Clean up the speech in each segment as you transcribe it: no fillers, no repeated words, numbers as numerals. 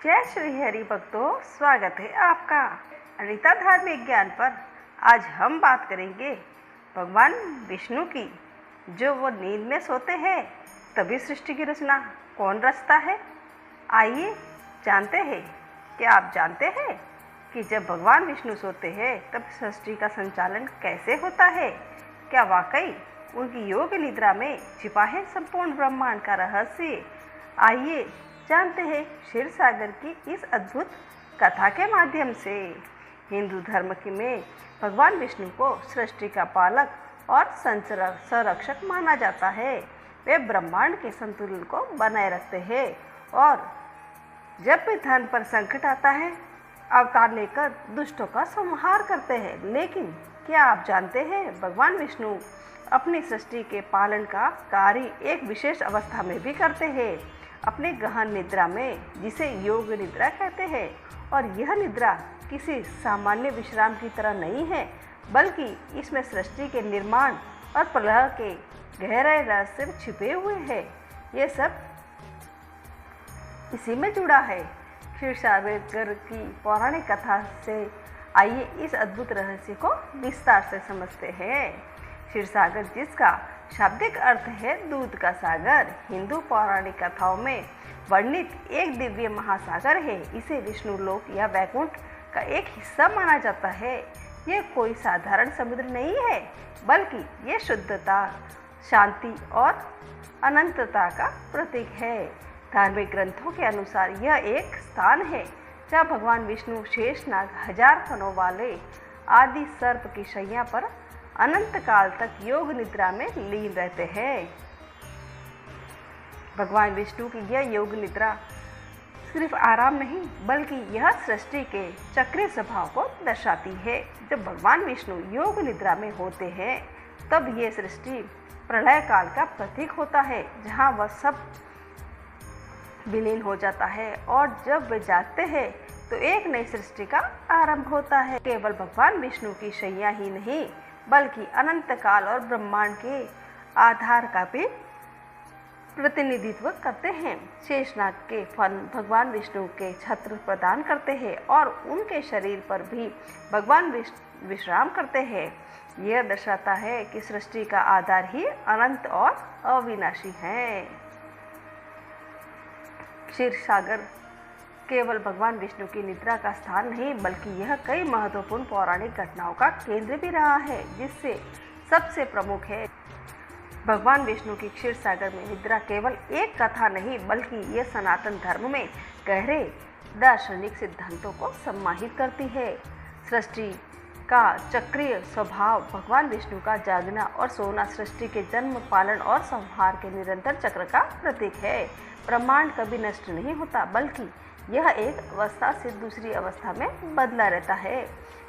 जय श्री हरि भक्तों, स्वागत है आपका अनीता धार्मिक ज्ञान पर। आज हम बात करेंगे भगवान विष्णु की। जो वो नींद में सोते हैं तभी सृष्टि की रचना कौन रचता है? आइए जानते हैं। क्या आप जानते हैं कि जब भगवान विष्णु सोते हैं तब सृष्टि का संचालन कैसे होता है? क्या वाकई उनकी योग निद्रा में छिपा है संपूर्ण ब्रह्मांड का रहस्य? आइए जानते हैं क्षीर सागर की इस अद्भुत कथा के माध्यम से। हिंदू धर्म में भगवान विष्णु को सृष्टि का पालक और संरक्षक माना जाता है। वे ब्रह्मांड के संतुलन को बनाए रखते हैं और जब भी धर्म पर संकट आता है अवतार लेकर दुष्टों का संहार करते हैं। लेकिन क्या आप जानते हैं भगवान विष्णु अपनी सृष्टि के पालन का कार्य एक विशेष अवस्था में भी करते हैं, अपने गहन निद्रा में, जिसे योग निद्रा कहते हैं। और यह निद्रा किसी सामान्य विश्राम की तरह नहीं है, बल्कि इसमें सृष्टि के निर्माण और प्रलय के गहरे रहस्य छिपे हुए हैं। ये सब इसी में जुड़ा है। क्षीर सागर की पौराणिक कथा से आइए इस अद्भुत रहस्य को विस्तार से समझते हैं। क्षीर सागर, जिसका शाब्दिक अर्थ है दूध का सागर, हिंदू पौराणिक कथाओं में वर्णित एक दिव्य महासागर है। इसे विष्णु लोक या वैकुंठ का एक हिस्सा माना जाता है। यह कोई साधारण समुद्र नहीं है, बल्कि ये शुद्धता, शांति और अनंतता का प्रतीक है। धार्मिक ग्रंथों के अनुसार यह एक स्थान है जहाँ भगवान विष्णु शेषनाग, 1000 फनों वाले आदि सर्प की शैया पर अनंत काल तक योग निद्रा में लीन रहते हैं। भगवान विष्णु की यह योग निद्रा सिर्फ आराम नहीं, बल्कि यह सृष्टि के चक्रीय स्वभाव को दर्शाती है। जब भगवान विष्णु योग निद्रा में होते हैं तब यह सृष्टि प्रलय काल का प्रतीक होता है, जहाँ वह सब विलीन हो जाता है और जब वे जागते हैं तो एक नई सृष्टि का आरंभ होता है। केवल भगवान विष्णु की शैया ही नहीं, बल्कि अनंत काल और ब्रह्मांड के आधार का भी प्रतिनिधित्व करते हैं। शेषनाग के फन भगवान विष्णु के छत्र प्रदान करते हैं और उनके शरीर पर भी भगवान विश्राम करते हैं। यह दर्शाता है कि सृष्टि का आधार ही अनंत और अविनाशी है। क्षीर सागर केवल भगवान विष्णु की निद्रा का स्थान नहीं, बल्कि यह कई महत्वपूर्ण पौराणिक घटनाओं का केंद्र भी रहा है, जिससे सबसे प्रमुख है भगवान विष्णु की क्षीर सागर में निद्रा केवल एक कथा नहीं, बल्कि यह सनातन धर्म में गहरे दार्शनिक सिद्धांतों को सम्मानित करती है। सृष्टि का चक्रीय स्वभाव, भगवान विष्णु का जागना और सोना सृष्टि के जन्म, पालन और संहार के निरंतर चक्र का प्रतीक है। ब्रह्मांड कभी नष्ट नहीं होता, बल्कि यह एक अवस्था से दूसरी अवस्था में बदला रहता है।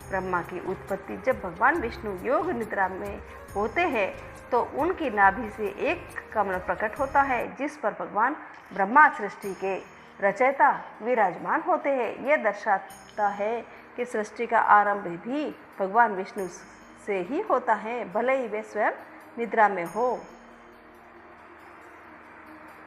ब्रह्मा की उत्पत्ति, जब भगवान विष्णु योग निद्रा में होते हैं तो उनकी नाभि से एक कमल प्रकट होता है, जिस पर भगवान ब्रह्मा सृष्टि के रचयिता विराजमान होते हैं। यह दर्शाता है कि सृष्टि का आरंभ भी भगवान विष्णु से ही होता है, भले ही वे स्वयं निद्रा में हो।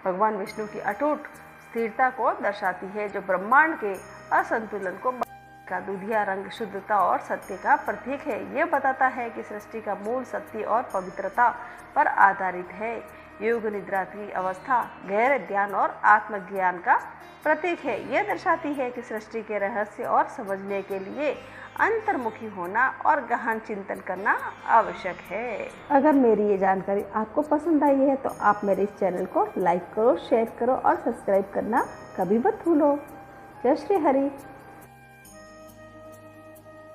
भगवान विष्णु की अटूट स्थिरता को दर्शाती है, जो ब्रह्मांड के असंतुलन को का दुधिया रंग शुद्धता और सत्य का प्रतीक है। यह बताता है कि सृष्टि का मूल सत्य और पवित्रता पर आधारित है। योग निद्रा की अवस्था गहरे ध्यान और आत्मज्ञान का प्रतीक है। यह दर्शाती है कि सृष्टि के रहस्य और समझने के लिए अंतर्मुखी होना और गहन चिंतन करना आवश्यक है। अगर मेरी ये जानकारी आपको पसंद आई है तो आप मेरे इस चैनल को लाइक करो, शेयर करो और सब्सक्राइब करना कभी मत भूलो। जय श्री हरि।